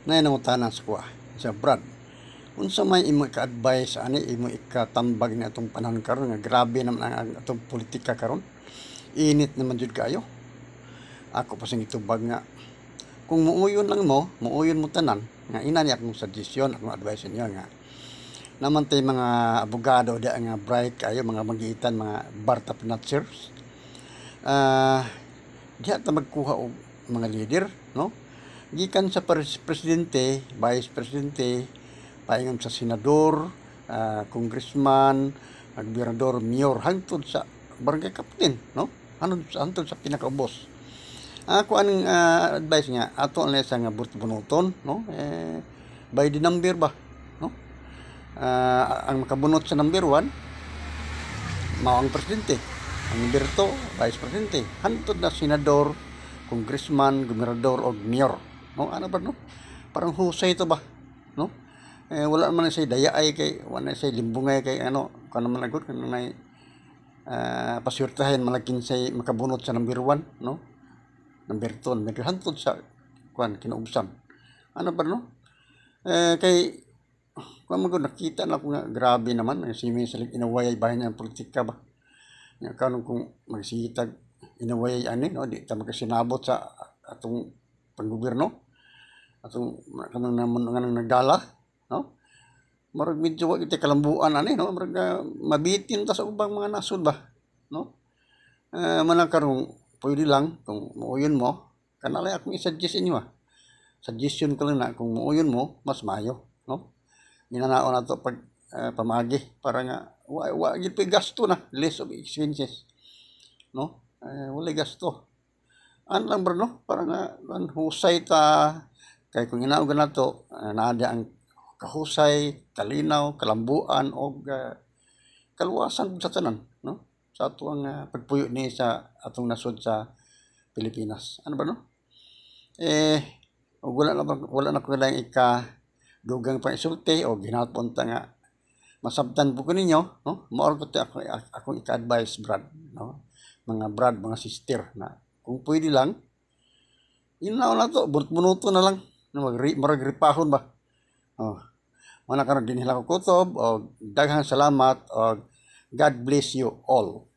na nanguntahan sa kuha sa Brad, unsa may imo ka-advise ani imo ikatambag ni atong panahon karon nga grabe naman ang atong politika karon, init naman jud kayo. Ako pa sing itubag nga kung muuyon lang mo, muuyon mo tanan nga ina ni akong suggestion, akong advice niyo nga naman tay mga abogado di nga bright kayo, mga magitan, mga bar-top notchers, diha ta magkuha og mga leader, no? Gikan sa presidente, vice presidente, paingon sa senador, congressman, gobernador, mayor, hangtod sa barangay captain, no? Hangtod sa pinaka-boss. Ako anong advice nga ato ang lesa nga bunuton, no? By the number ba, no? Ang makabunot sa number 1 mao ang presidente, ang number 2 vice presidente, hangtod na senador, congressman, gobernador o mayor, no? Ano ba, no? Parang husay to ba, no? Wala man say dayaay kay wala say limbungay kay ano kano man lagot kan may pasyurtahan malaking say makabunot sa number 1, no? Number 2, number 3, hantod sa kuan kinaubsan. Ano ba, no? Kay kung magod nakita na ko nga grabe naman si Misalig inaway bahin ng politika ba. Nga kanon kung magsitag inaway ani, no, di ta makasinabot sa atong panggobyerno. Atong kanang namon nga nagdala, no? Marag medyo wa kita kalambuan ani, no? Marag mabitin ta sa ubang mga nasod ba, no? Manang karong pwede lang kung muuyon mo, kanalay akong i-suggest inyo suggestion ko lang na kung muuyon mo, mas mayo, no? Ginanaon na to pag pamagi para nga wa gid pa gasto na, less of expenses, no? Wala gasto. An lang bro, no? Para nga husay ta kay kung inaog na to naada ang kahusay, kalinaw, kalambuan og kaluwasan sa tanan, no? Sa atong pagpuyo ni sa atong nasod sa Pilipinas. Ano ba, no? Wala na ko lang dugang pang isulti o ginatpon ta nga masabtan po ko ninyo, no? Maor ko akong ika-advise, Brad, no? Mga brad, mga sister na kung pwede lang inaw na to, bunuto na lang, no? Maragripahon ba? Mana karon din hila ko kutob o daghang salamat o God bless you all.